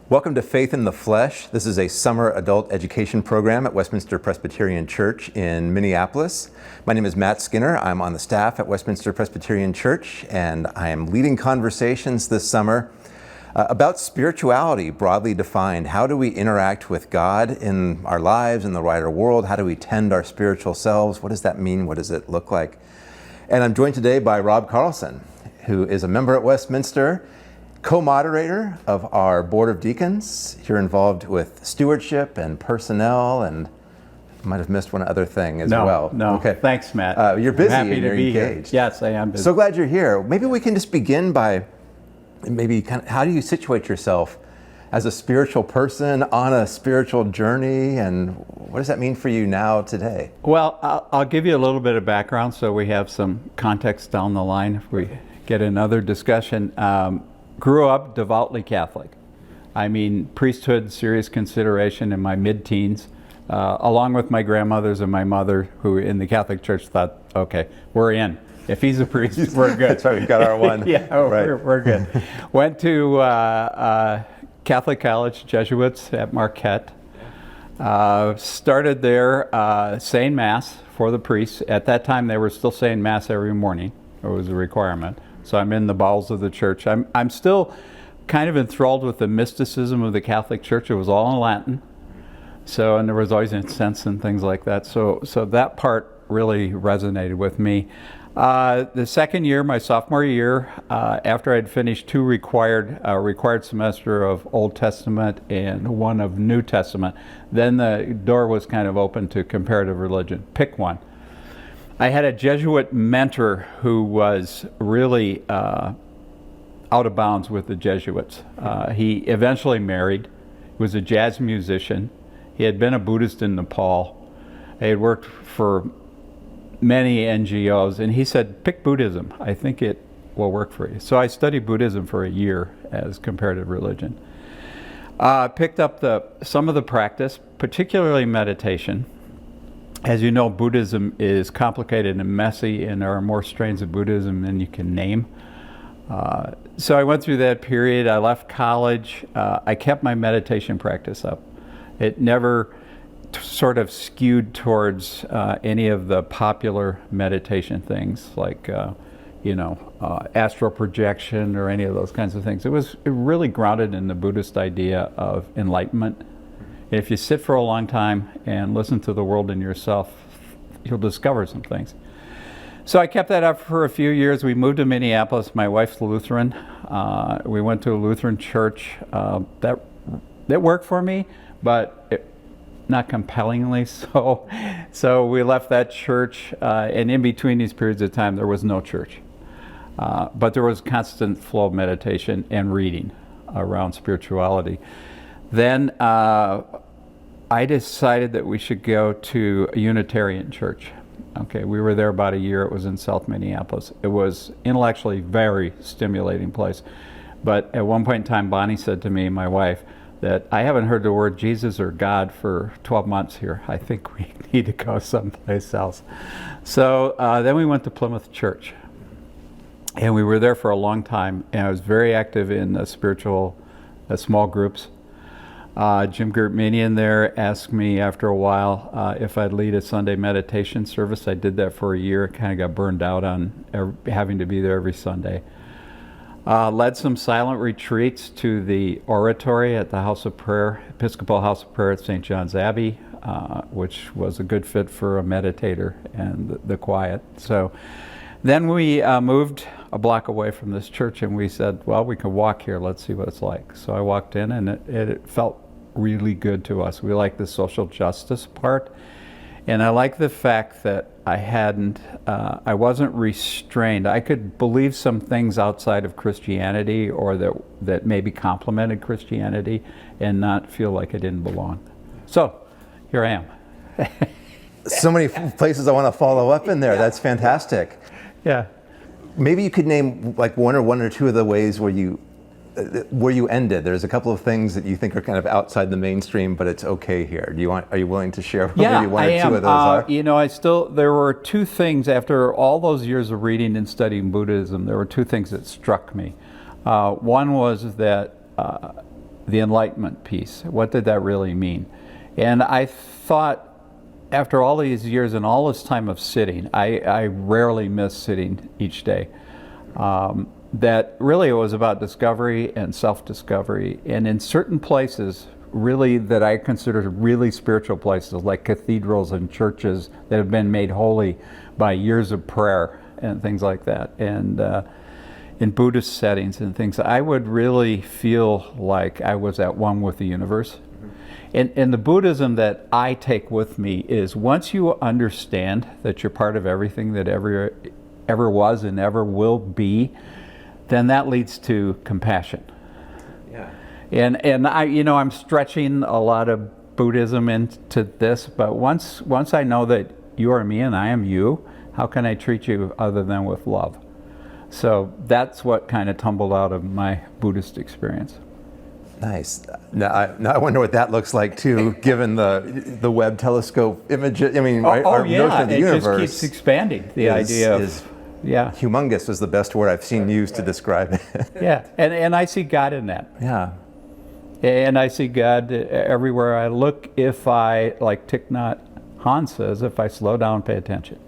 Welcome to Faith in the Flesh. This is a summer adult education program at Westminster Presbyterian Church in Minneapolis. My name is Matt Skinner. I'm on the staff at Westminster Presbyterian Church, and I am leading conversations this summer about spirituality, broadly defined. How do we interact with God in our lives, in the wider world? How do we tend our spiritual selves? What does that mean? What does it look like? And I'm joined today by Rob Carlson, who is a member at Westminster, co-moderator of our Board of Deacons. You're involved with stewardship and personnel, and I might have missed one other thing as well. No, okay. Thanks, Matt. You're busy Happy and to you're be engaged. Here. Yes, I am busy. So glad you're here. Maybe we can just begin by how do you situate yourself as a spiritual person on a spiritual journey, and what does that mean for you now today? Well, I'll give you a little bit of background so we have some context down the line if we get another discussion. Grew up devoutly Catholic. I mean, priesthood, serious consideration in my mid-teens, along with my grandmothers and my mother, who in the Catholic Church thought, okay, we're in. If he's a priest, we're good. That's right, we've got our one. Yeah, right. we're good. Went to Catholic College, Jesuits at Marquette. Started there saying Mass for the priests. At that time, they were still saying Mass every morning. It was a requirement. So I'm in the bowels of the church. I'm still kind of enthralled with the mysticism of the Catholic Church. It was all in Latin. So, and there was always incense and things like that. So that part really resonated with me. The second year, my sophomore year, after I'd finished two required semester of Old Testament and one of New Testament, then the door was kind of open to comparative religion. Pick one. I had a Jesuit mentor who was really out of bounds with the Jesuits. He eventually married. He was a jazz musician. He had been a Buddhist in Nepal. He had worked for many NGOs, and he said, pick Buddhism. I think it will work for you. So I studied Buddhism for a year as comparative religion. Picked up some of the practice, particularly meditation. As you know, Buddhism is complicated and messy, and there are more strains of Buddhism than you can name. So I went through that period. I left college. I kept my meditation practice up. It never sort of skewed towards any of the popular meditation things like, astral projection or any of those kinds of things. It was really grounded in the Buddhist idea of enlightenment. If you sit for a long time and listen to the world and yourself, you'll discover some things. So I kept that up for a few years. We moved to Minneapolis. My wife's Lutheran. We went to a Lutheran church. That worked for me, but not compellingly so. So we left that church, and in between these periods of time, there was no church. But there was constant flow of meditation and reading around spirituality. Then I decided that we should go to a Unitarian church. Okay, we were there about a year. It was in South Minneapolis. It was intellectually very stimulating place. But at one point in time, Bonnie said to me, my wife, that I haven't heard the word Jesus or God for 12 months here. I think we need to go someplace else. So then we went to Plymouth Church. And we were there for a long time. And I was very active in spiritual small groups. Jim Gertmanian there asked me after a while if I'd lead a Sunday meditation service. I did that for a year. Kind of got burned out on having to be there every Sunday. Led some silent retreats to the oratory at the House of Prayer, Episcopal House of Prayer at St. John's Abbey, which was a good fit for a meditator and the quiet. So then we moved a block away from this church, and we said, well, we can walk here. Let's see what it's like. So I walked in, and it felt really good to us. We like the social justice part, and I like the fact that I wasn't restrained. I could believe some things outside of Christianity, or that maybe complemented Christianity, and not feel like I didn't belong. So here I am. So many places I want to follow up in there. Yeah. That's fantastic. Yeah. Maybe you could name like one or two of the ways where you ended. There's a couple of things that you think are kind of outside the mainstream, but it's okay here. Are you willing to share maybe one or two of those are? There were two things after all those years of reading and studying Buddhism. There were two things that struck me. One was that the enlightenment piece. What did that really mean? And I thought, after all these years and all this time of sitting, I rarely miss sitting each day, that really it was about discovery and self-discovery. And in certain places, really that I consider really spiritual places, like cathedrals and churches that have been made holy by years of prayer and things like that, and in Buddhist settings and things, I would really feel like I was at one with the universe. And the Buddhism that I take with me is, once you understand that you're part of everything that ever was and ever will be, then that leads to compassion. Yeah. And I'm stretching a lot of Buddhism into this, but once I know that you are me and I am you, how can I treat you other than with love? So that's what kind of tumbled out of my Buddhist experience. Nice. Now I wonder what that looks like too, given the Webb telescope image. I mean, our notion of the universe just keeps expanding. The idea of humongous is the best word I've seen used to describe it. Yeah, and I see God in that. Yeah. And I see God everywhere I look, if I, like Thich Nhat Hanh says, if I slow down, pay attention.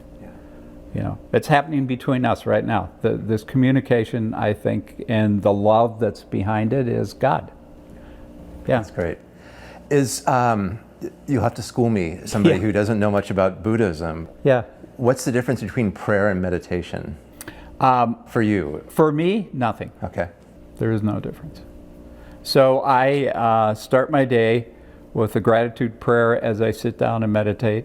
It's happening between us right now. This communication, I think, and the love that's behind it is God. Yeah. That's great. You'll have to school me, somebody who doesn't know much about Buddhism. Yeah. What's the difference between prayer and meditation for you? For me, nothing. Okay. There is no difference. So I start my day with a gratitude prayer as I sit down and meditate.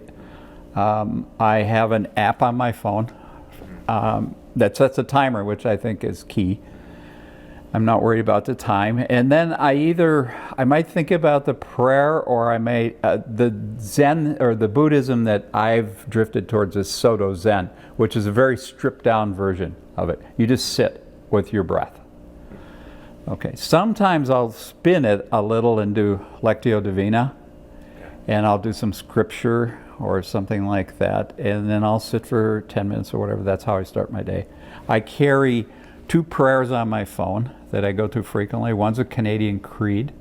I have an app on my phone that sets a timer, which I think is key. I'm not worried about the time. And then I might think about the prayer, or I may, the Zen or the Buddhism that I've drifted towards is Soto Zen, which is a very stripped down version of it. You just sit with your breath. Okay, sometimes I'll spin it a little and do Lectio Divina, and I'll do some scripture or something like that, and then I'll sit for 10 minutes or whatever. That's how I start my day. I carry 2 prayers on my phone that I go to frequently. One's a Canadian Creed,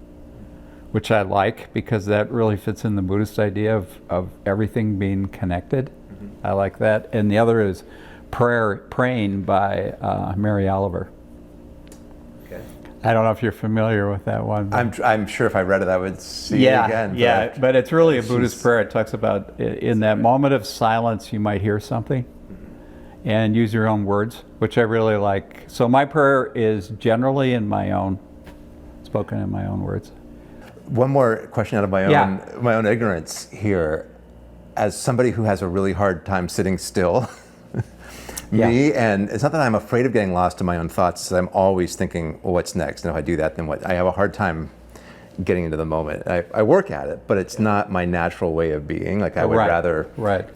which I like because that really fits in the Buddhist idea of everything being connected. Mm-hmm. I like that. And the other is Praying by Mary Oliver. Okay. I don't know if you're familiar with that one. I'm sure if I read it, I would see it again. But it's really a Buddhist prayer. It talks about in that moment of silence, you might hear something. And use your own words, which I really like. So my prayer is generally spoken in my own words. One more question out of my own ignorance here. As somebody who has a really hard time sitting still, and it's not that I'm afraid of getting lost in my own thoughts. I'm always thinking, well, what's next? And if I do that, then what? I have a hard time getting into the moment. I work at it, but it's not my natural way of being. Like I would rather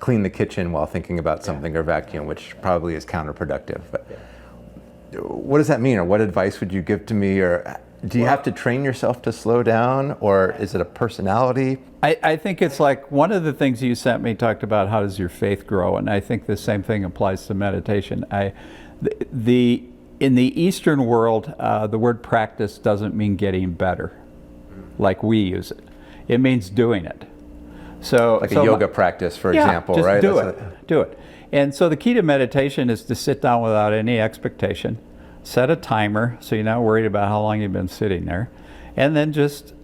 clean the kitchen while thinking about something or vacuum, which probably is counterproductive. But what does that mean, or what advice would you give to me? Or do you have to train yourself to slow down, or is it a personality? I think it's like one of the things you sent me talked about how does your faith grow, and I think the same thing applies to meditation. In the Eastern world, the word practice doesn't mean getting better like we use it. It means doing it. So like a yoga practice, for example, just right? Do it. And so the key to meditation is to sit down without any expectation. Set a timer so you're not worried about how long you've been sitting there. And then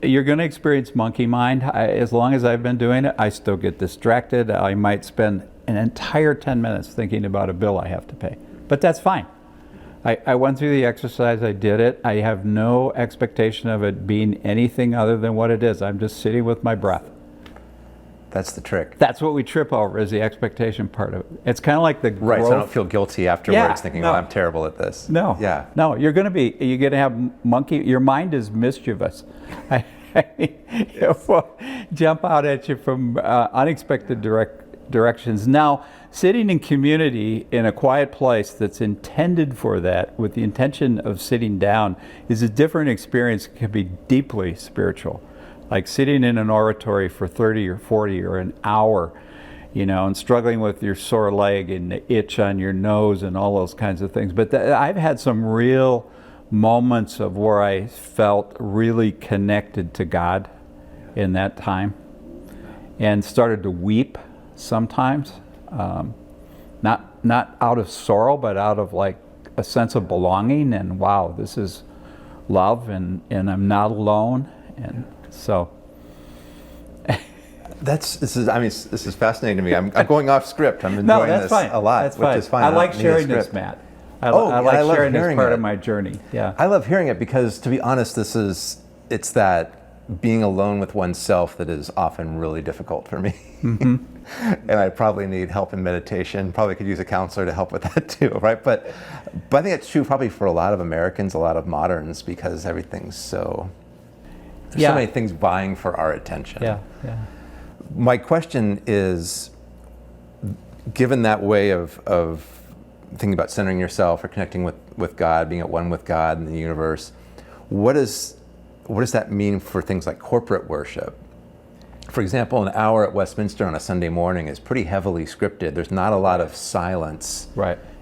you're going to experience monkey mind. As long as I've been doing it, I still get distracted. I might spend an entire 10 minutes thinking about a bill I have to pay. But that's fine. I went through the exercise, I did it. I have no expectation of it being anything other than what it is. I'm just sitting with my breath. That's the trick. That's what we trip over, is the expectation part of it. It's kind of like the growth. Right, so I don't feel guilty afterwards thinking, I'm terrible at this. No. Yeah. No, you're going to have your mind is mischievous. It will jump out at you from unexpected directions. Now, sitting in community in a quiet place that's intended for that, with the intention of sitting down, is a different experience. It can be deeply spiritual. Like sitting in an oratory for 30 or 40 or an hour, and struggling with your sore leg and the itch on your nose and all those kinds of things. But I've had some real moments of where I felt really connected to God in that time, and started to weep sometimes, not out of sorrow, but out of like a sense of belonging, and wow, this is love, and I'm not alone, and so. This is fascinating to me. I'm going off script. I'm enjoying this a lot, That's which fine. is fine. I like sharing this, Matt. I like sharing this part of my journey. Yeah. I love hearing it because, to be honest, it's that being alone with oneself that is often really difficult for me. Mm-hmm. And I probably need help in meditation. Probably could use a counselor to help with that too, right? But I think it's true probably for a lot of Americans, a lot of moderns, because everything's so many things vying for our attention. Yeah. My question is, given that way of thinking about centering yourself or connecting with God, being at one with God and the universe, what does that mean for things like corporate worship? For example, an hour at Westminster on a Sunday morning is pretty heavily scripted. There's not a lot of silence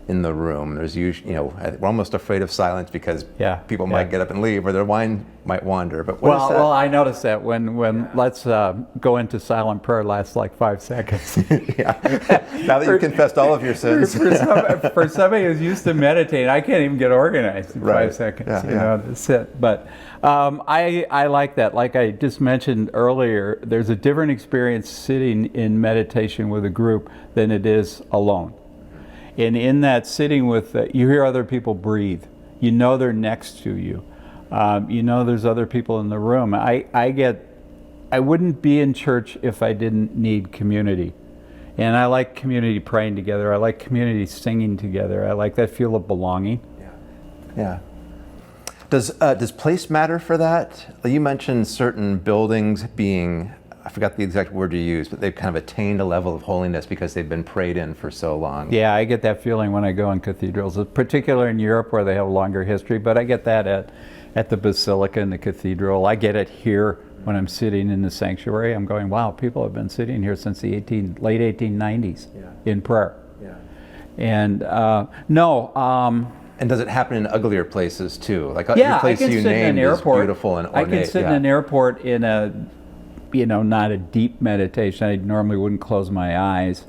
in the room. There's usually, we're almost afraid of silence because people might get up and leave, or their mind might wander. But what is that? Well, I noticed that when let's go into silent prayer lasts like 5 seconds. Now that you've confessed all of your sins. For somebody who's used to meditating, I can't even get organized in 5 seconds. To sit. But I like that. Like I just mentioned earlier, there's a different experience sitting in meditation with a group than it is alone. And in that sitting with, you hear other people breathe. You know they're next to you. You know there's other people in the room. I wouldn't be in church if I didn't need community. And I like community praying together. I like community singing together. I like that feel of belonging. Yeah. Does place matter for that? You mentioned certain buildings being, I forgot the exact word you used, but they've kind of attained a level of holiness because they've been prayed in for so long. Yeah, I get that feeling when I go in cathedrals, particularly in Europe where they have a longer history, but I get that at the basilica and the cathedral. I get it here when I'm sitting in the sanctuary. I'm going, wow, people have been sitting here since the late 1890s in prayer. Yeah. And and does it happen in uglier places too? Like your place you named is beautiful and ornate. I can sit in an airport in a, not a deep meditation. I normally wouldn't close my eyes.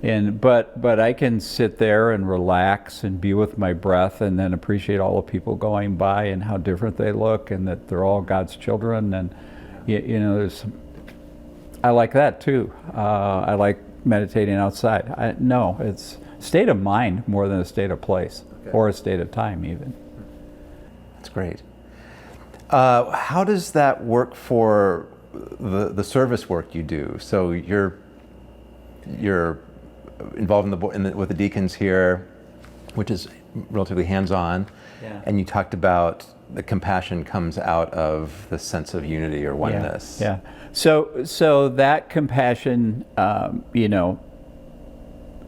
But I can sit there and relax and be with my breath, and then appreciate all the people going by and how different they look, and that they're all God's children. And I like that too. I like meditating outside. It's state of mind more than a state of place, or a state of time even. That's great. How does that work for the service work you do? So you're involved with the deacons here, which is relatively hands-on, and you talked about the compassion comes out of the sense of unity or oneness. Yeah. So that compassion,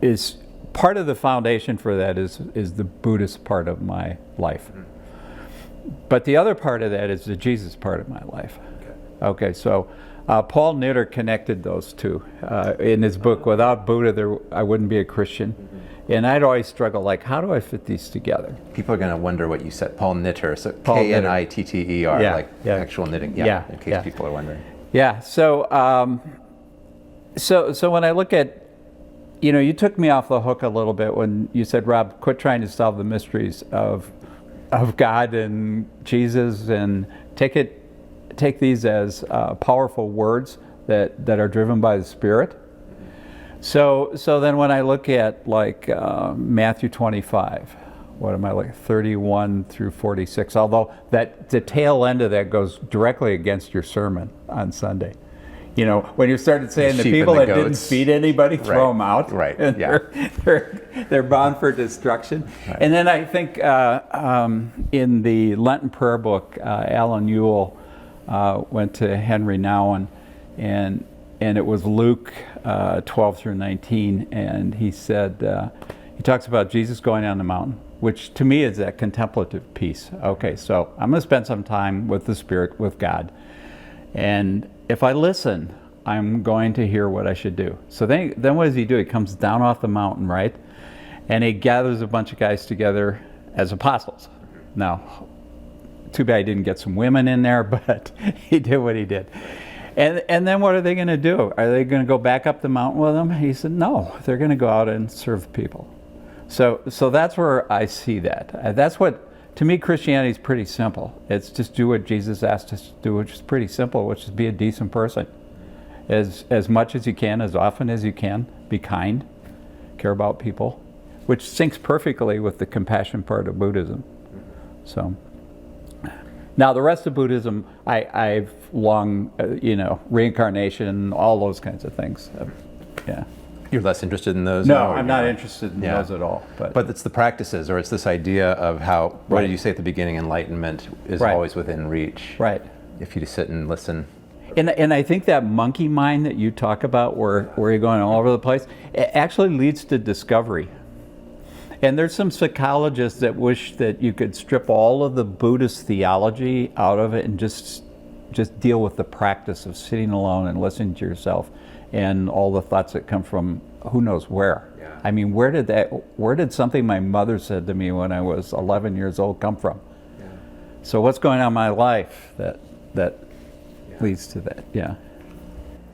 is part of the foundation for that is the Buddhist part of my life. But the other part of that is the Jesus part of my life. Okay, so Paul Knitter connected those two in his book. Without Buddha, I wouldn't be a Christian. And I'd always struggle, like, how do I fit these together? People are going to wonder what you said. Paul Knitter, so Knitter, actual knitting. In case people are wondering. Yeah. So when I look at, you took me off the hook a little bit when you said, Rob, quit trying to solve the mysteries of God and Jesus, and take these as powerful words that are driven by the Spirit. So then when I look at like Matthew 25, what am I like 31 through 46? Although the tail end of that goes directly against your sermon on Sunday. When you started saying the people that didn't feed anybody, throw them out. Right. And they're bound for destruction. Right. And then I think in the Lenten prayer book, Alan Ewell went to Henry Nouwen, and it was Luke 12 through 19, and he said, he talks about Jesus going on the mountain, which to me is that contemplative piece. Okay, so I'm going to spend some time with the Spirit, with God, and if I listen, I'm going to hear what I should do. So then what does he do? He comes down off the mountain, right? And he gathers a bunch of guys together as apostles. Now, too bad he didn't get some women in there, but he did what he did. And then what are they going to do? Are they going to go back up the mountain with him? He said, no, they're going to go out and serve people. So that's where I see that. That's what, to me, Christianity is pretty simple. It's just do what Jesus asked us to do, which is pretty simple, which is be a decent person. As much as you can, as often as you can, be kind, care about people, which syncs perfectly with the compassion part of Buddhism. So, now the rest of Buddhism, I've long, reincarnation, all those kinds of things. Yeah. You're less interested in those? No, now, I'm not interested in those at all. But it's the practices, or it's this idea of how, what did you say at the beginning, enlightenment is always within reach. Right. If you just sit and listen. And I think that monkey mind that you talk about, where you're going all over the place, it actually leads to discovery. And there's some psychologists that wish that you could strip all of the Buddhist theology out of it and just deal with the practice of sitting alone and listening to yourself and all the thoughts that come from who knows where. Yeah. I mean, where did something my mother said to me when I was 11 years old come from? Yeah. So what's going on in my life that leads to that? Yeah.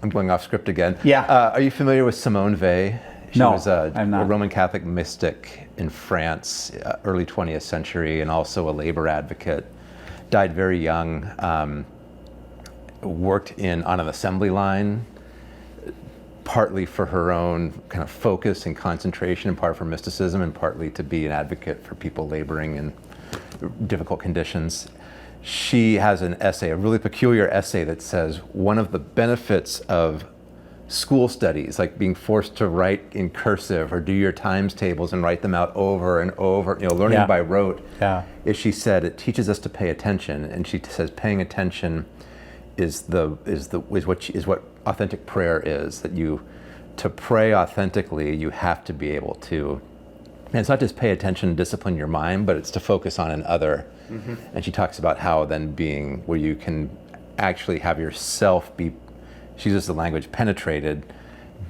I'm going off script again. Yeah. Are you familiar with Simone Weil? She was a Roman Catholic mystic in France, early 20th century, and also a labor advocate. Died very young. Worked on an assembly line, partly for her own kind of focus and concentration, and part of her mysticism, and partly to be an advocate for people laboring in difficult conditions. She has an essay, a really peculiar essay, that says one of the benefits of school studies, like being forced to write in cursive or do your times tables and write them out over and over, learning by rote, is, she said, it teaches us to pay attention. And she says paying attention is what authentic prayer is. That to pray authentically, you have to be able to, and it's not just pay attention and discipline your mind, but it's to focus on an other. Mm-hmm. And she talks about how then being where you can actually have yourself be, she uses the language, penetrated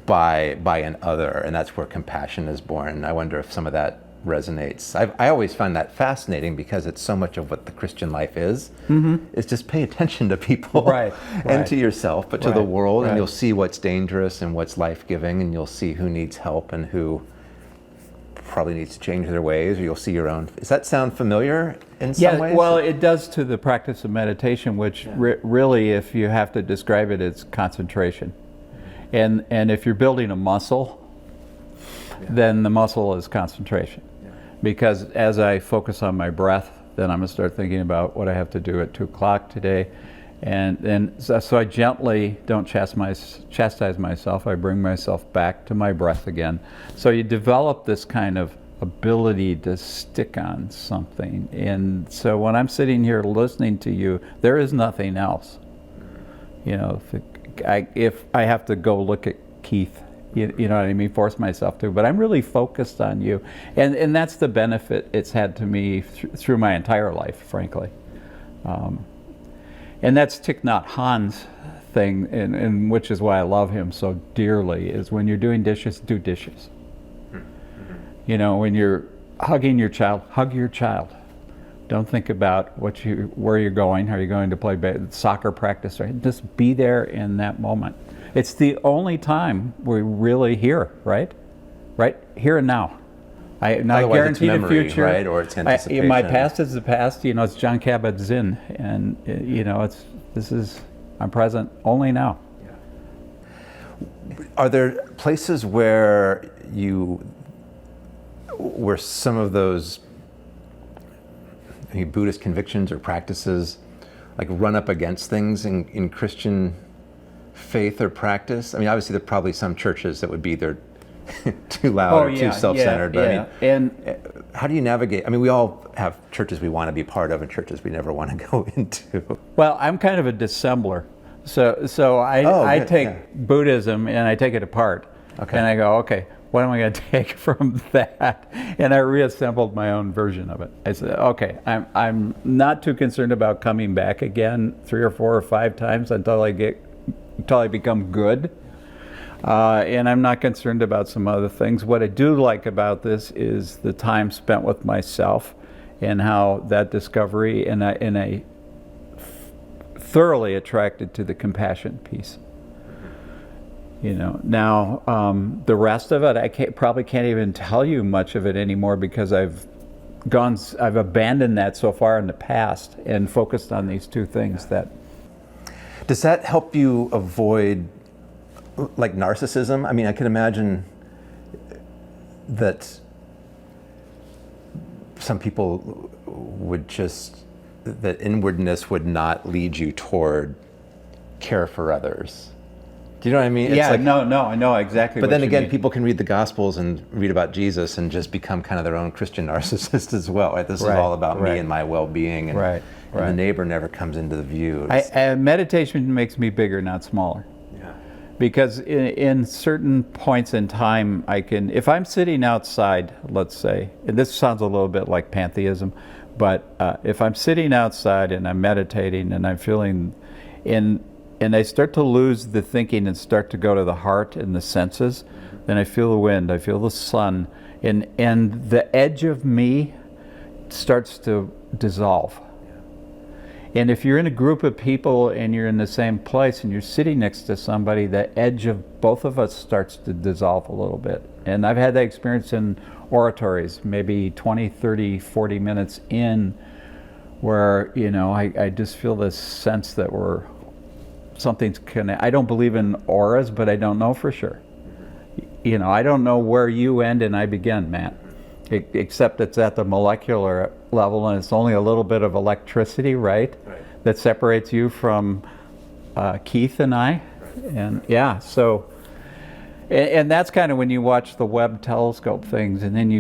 by an other, and that's where compassion is born. I wonder if some of that resonates. I always find that fascinating because it's so much of what the Christian life is. Mm-hmm. It's just pay attention to people and to yourself, but to the world, and you'll see what's dangerous and what's life-giving, and you'll see who needs help and who probably needs to change their ways, or you'll see your own. Does that sound familiar in some ways? Well, it does to the practice of meditation, which really, if you have to describe it, it's concentration. And if you're building a muscle, then the muscle is concentration. Because as I focus on my breath, then I'm going to start thinking about what I have to do at 2 o'clock today. And so I gently don't chastise myself. I bring myself back to my breath again. So you develop this kind of ability to stick on something. And so when I'm sitting here listening to you, there is nothing else. If I have to go look at Keith, you know what I mean, force myself to, but I'm really focused on you. And that's the benefit it's had to me through my entire life, frankly. And that's Thich Nhat Hanh's thing, and which is why I love him so dearly, is when you're doing dishes, do dishes. Mm-hmm. When you're hugging your child, hug your child. Don't think about where you're going. Are you going to play soccer practice? Right? Just be there in that moment. It's the only time we're really here, right? Right? Here and now. I guarantee the future, right? Or it's anticipation. My past is the past. It's John Kabat-Zinn, and I'm present only now. Yeah. Are there places where some of those Buddhist convictions or practices like run up against things in Christian faith or practice? I mean, obviously there are probably some churches that would be either too loud or too self-centered. But how do you navigate? I mean, we all have churches we want to be part of and churches we never want to go into. Well, I'm kind of a dissembler. So I take Buddhism and I take it apart. Okay. And I go, okay, what am I going to take from that? And I reassembled my own version of it. I said, okay, I'm not too concerned about coming back again 3 or 4 or 5 times until I become good. And I'm not concerned about some other things. What I do like about this is the time spent with myself and how that discovery, and I thoroughly attracted to the compassion piece. You know, now the rest of it, I probably can't even tell you much of it anymore, because I've abandoned that so far in the past and focused on these two things. Does that help you avoid like narcissism? I mean, I can imagine that some people would that inwardness would not lead you toward care for others. Do you know what I mean? Yeah, no, I know exactly. But what then you again, mean. people can read the Gospels and read about Jesus and just become kind of their own Christian narcissist as well. Right? This is all about me and my well-being, and, and the neighbor never comes into the view. Meditation makes me bigger, not smaller. Yeah. Because in certain points in time, if I'm sitting outside, let's say, and this sounds a little bit like pantheism, but if I'm sitting outside and I'm meditating and I'm feeling and I start to lose the thinking and start to go to the heart and the senses, then I feel the wind, I feel the sun, and the edge of me starts to dissolve. And if you're in a group of people and you're in the same place and you're sitting next to somebody, the edge of both of us starts to dissolve a little bit. And I've had that experience in oratories, maybe 20, 30, 40 minutes in, where, you know, I just feel this sense that something's connected. I don't believe in auras, but I don't know for sure. You know, I don't know where you end and I begin, Matt. Except it's at the molecular level, and it's only a little bit of electricity, right? That separates you from Keith and I. And yeah, so, and that's kind of when you watch the Webb telescope things, and then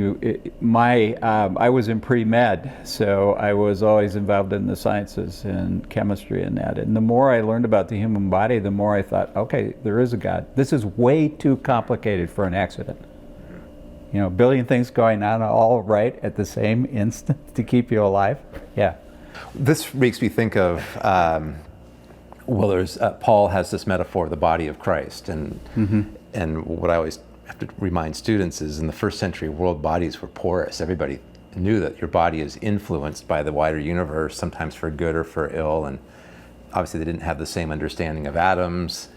I was in pre-med, so I was always involved in the sciences and chemistry and that. And the more I learned about the human body, the more I thought, okay, there is a God. This is way too complicated for an accident. You know, a billion things going on all right at the same instant to keep you alive. Yeah. This makes me think of, Paul has this metaphor of the body of Christ, and what I always have to remind students is, in the first century world, bodies were porous. Everybody knew that your body is influenced by the wider universe, sometimes for good or for ill, and obviously they didn't have the same understanding of atoms,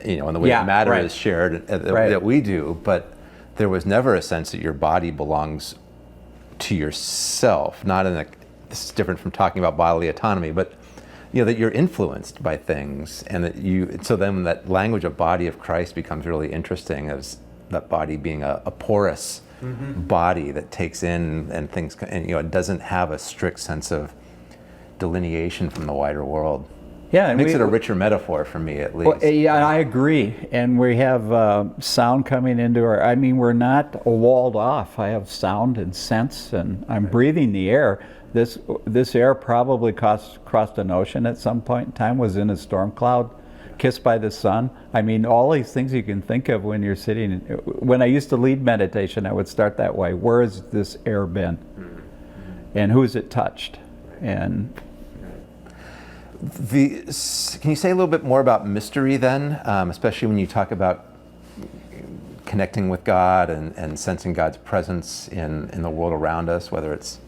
you know, and the way that matter is shared that we do, but there was never a sense that your body belongs to yourself, this is different from talking about bodily autonomy, but you know, that you're influenced by things, and so then that language of body of Christ becomes really interesting, as that body being a porous body that takes in and things, and you know, it doesn't have a strict sense of delineation from the wider world. Yeah, it makes it a richer metaphor for me, at least. Well, yeah, I agree. And we have sound coming into we're not walled off. I have sound and sense, and I'm breathing the air. This air probably crossed an ocean at some point in time, was in a storm cloud, kissed by the sun. I mean, all these things you can think of when you're sitting. When I used to lead meditation, I would start that way. Where has this air been? And who's it touched? And can you say a little bit more about mystery then, especially when you talk about connecting with God and sensing God's presence in the world around us, whether it's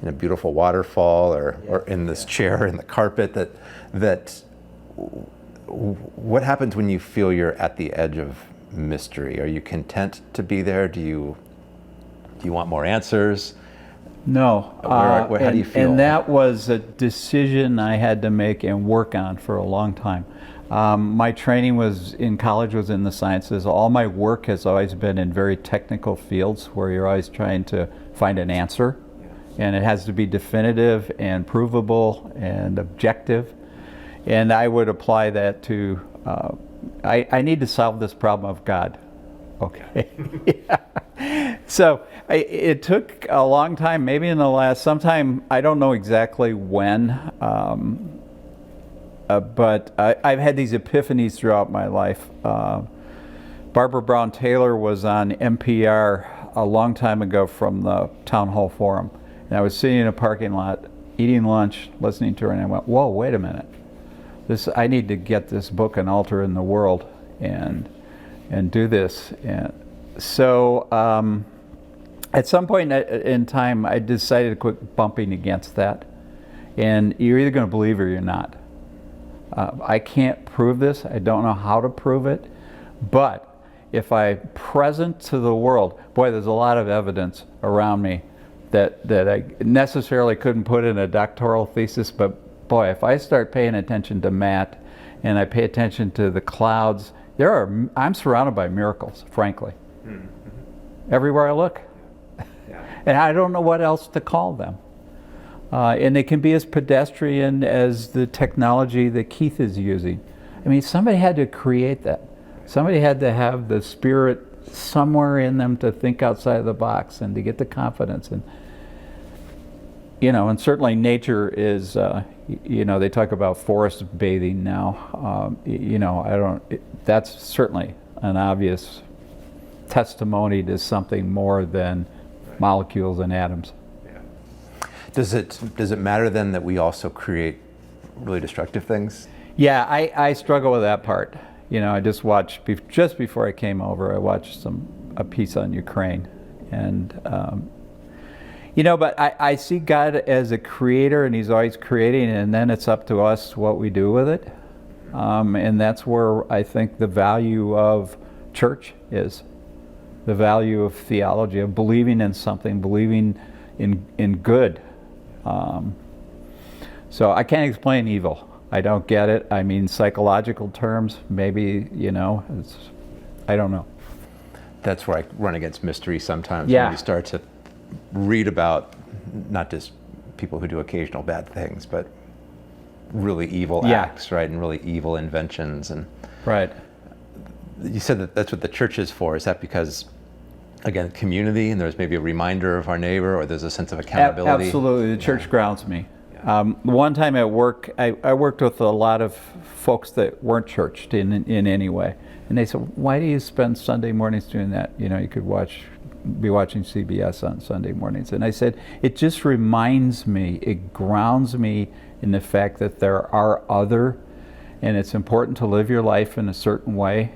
in a beautiful waterfall or in this chair in the carpet, what happens when you feel you're at the edge of mystery? Are you content to be there? Do you want more answers? No. How do you feel? And that was a decision I had to make and work on for a long time. My training in college was in the sciences. All my work has always been in very technical fields where you're always trying to find an answer. And it has to be definitive and provable and objective. And I would apply that to, I need to solve this problem of God. Okay. Yeah. So it took a long time, maybe in the last, sometime, I don't know exactly when, but I've had these epiphanies throughout my life. Barbara Brown Taylor was on NPR a long time ago from the Town Hall Forum. And I was sitting in a parking lot, eating lunch, listening to her, and I went, whoa, wait a minute. I need to get this book, An Altar in the World, and do this. And so At some point in time, I decided to quit bumping against that. And you're either going to believe it or you're not. I can't prove this. I don't know how to prove it. But if I present to the world, boy, there's a lot of evidence around me that I necessarily couldn't put in a doctoral thesis. But boy, if I start paying attention to Matt and I pay attention to the clouds, I'm surrounded by miracles, frankly. Mm-hmm. Everywhere I look. Yeah. And I don't know what else to call them. And they can be as pedestrian as the technology that Keith is using. I mean, somebody had to create that. Somebody had to have the spirit somewhere in them to think outside of the box and to get the confidence. And, and certainly nature is, they talk about forest bathing now. That's certainly an obvious testimony to something more than molecules and atoms. Does it matter then that we also create really destructive things? Yeah, I struggle with that part. I just watched, just before I came over, I watched a piece on Ukraine. And, but I see God as a creator, and he's always creating, and then it's up to us what we do with it. And that's where I think the value of church is. The value of theology, of believing in something, believing in good. So I can't explain evil. I don't get it. I mean, psychological terms, maybe, I don't know. That's where I run against mystery sometimes. Yeah. When you start to read about not just people who do occasional bad things, but really evil acts, right? And really evil inventions. And right. You said that's what the church is for. Is that because, again, community, and there's maybe a reminder of our neighbor, or there's a sense of accountability? Absolutely. The church grounds me. One time at work, I worked with a lot of folks that weren't churched in any way. And they said, why do you spend Sunday mornings doing that? You could be watching CBS on Sunday mornings. And I said, it just reminds me, it grounds me in the fact that there are other, and it's important to live your life in a certain way.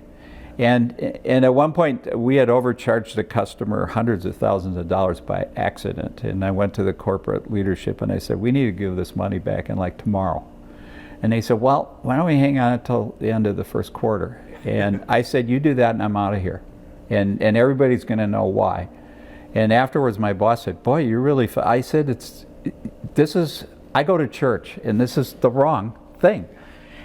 And at one point, we had overcharged the customer hundreds of thousands of dollars by accident. And I went to the corporate leadership and I said, we need to give this money back in like tomorrow. And they said, well, why don't we hang on until the end of the first quarter? And I said, you do that and I'm out of here. And everybody's going to know why. And afterwards, my boss said, boy, you're really, I said, I go to church and this is the wrong thing.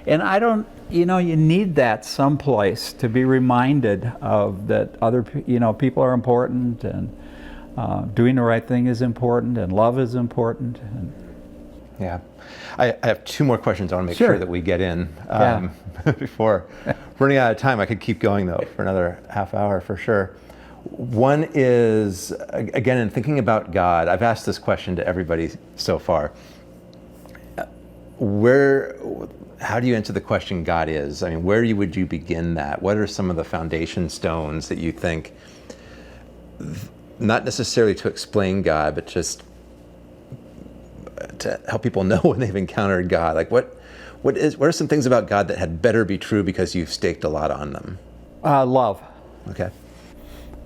And I don't, you need that someplace to be reminded of that other, people are important, and doing the right thing is important, and love is important. And yeah. I have two more questions I want to make sure that we get in before running out of time. I could keep going, though, for another half hour for sure. One is, again, in thinking about God, I've asked this question to everybody so far. How do you answer the question God is? I mean, where would you begin that? What are some of the foundation stones that you think, not necessarily to explain God, but just to help people know when they've encountered God? Like what are some things about God that had better be true because you've staked a lot on them? Love. Okay.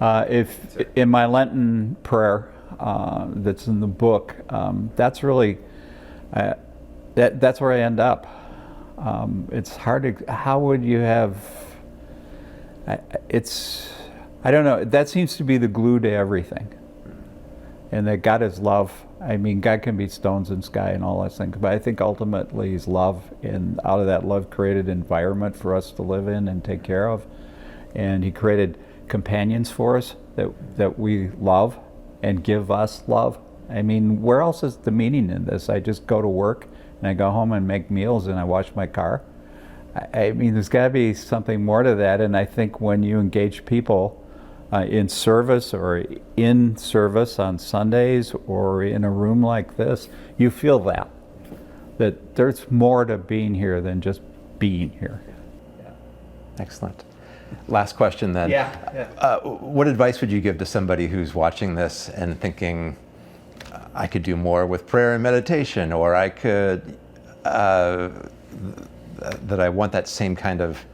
If in my Lenten prayer that's in the book, that's really that's where I end up. It's hard to, how would you have, I don't know, that seems to be the glue to everything. And that God is love. I mean, God can be stones and sky and all those things, but I think ultimately He's love, and out of that love created environment for us to live in and take care of. And He created companions for us that we love and give us love. I mean, where else is the meaning in this? I just go to work and I go home and make meals and I wash my car. I mean, there's got to be something more to that. And I think when you engage people in service or in service on Sundays or in a room like this, you feel that there's more to being here than just being here. Yeah. Excellent. Last question then. What advice would you give to somebody who's watching this and thinking, I could do more with prayer and meditation, or I could, that I want that same kind of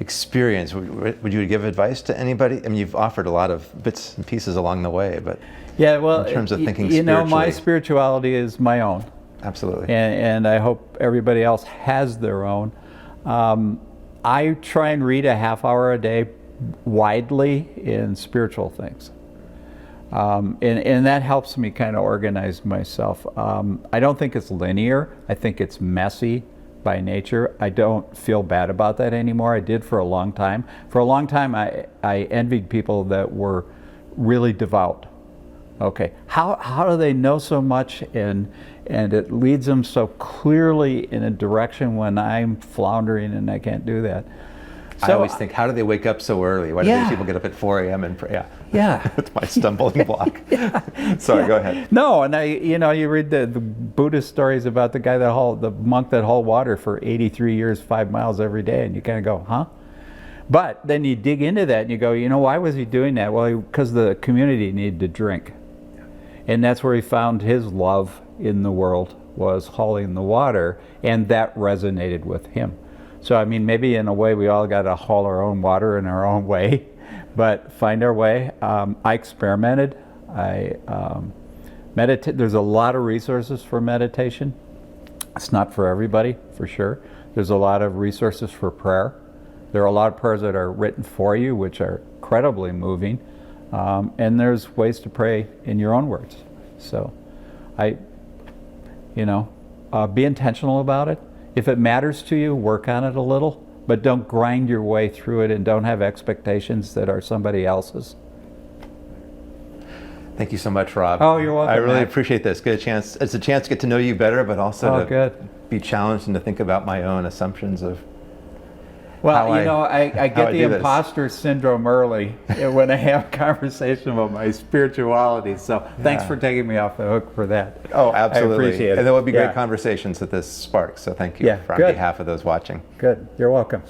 experience, would you give advice to anybody? I mean, you've offered a lot of bits and pieces along the way, but yeah, well, in terms of thinking you know, spiritually. my spirituality is my own. Absolutely. And I hope everybody else has their own. I try and read a half hour a day widely in spiritual things. And that helps me kind of organize myself. I don't think it's linear. I think it's messy by nature. I don't feel bad about that anymore. I did for a long time. For a long time, I envied people that were really devout. Okay, how do they know so much and it leads them so clearly in a direction when I'm floundering and I can't do that? So, I always think, how do they wake up so early? Why do these people get up at 4 a.m. and pray? Yeah. That's my stumbling block. Sorry, go ahead. No, and you read the Buddhist stories about the monk that hauled water for 83 years, 5 miles every day, and you kind of go, huh? But then you dig into that and you go, why was he doing that? Well, because the community needed to drink. And that's where he found his love in the world, was hauling the water, and that resonated with him. So, I mean, maybe in a way we all got to haul our own water in our own way, but find our way. I experimented. I meditate. There's a lot of resources for meditation. It's not for everybody, for sure. There's a lot of resources for prayer. There are a lot of prayers that are written for you, which are incredibly moving. And there's ways to pray in your own words. So, be intentional about it. If it matters to you, work on it a little, but don't grind your way through it and don't have expectations that are somebody else's. Thank you so much, Rob. Oh, you're welcome. I really Matt. appreciate this. It's a chance to get to know you better, but also to be challenged and to think about my own assumptions of Well, I get the do this. imposter syndrome early when I have a conversation about my spirituality. So thanks for taking me off the hook for that. Oh, absolutely. I appreciate it. And there will be great conversations that this sparks. So thank you on behalf of those watching. Good. You're welcome.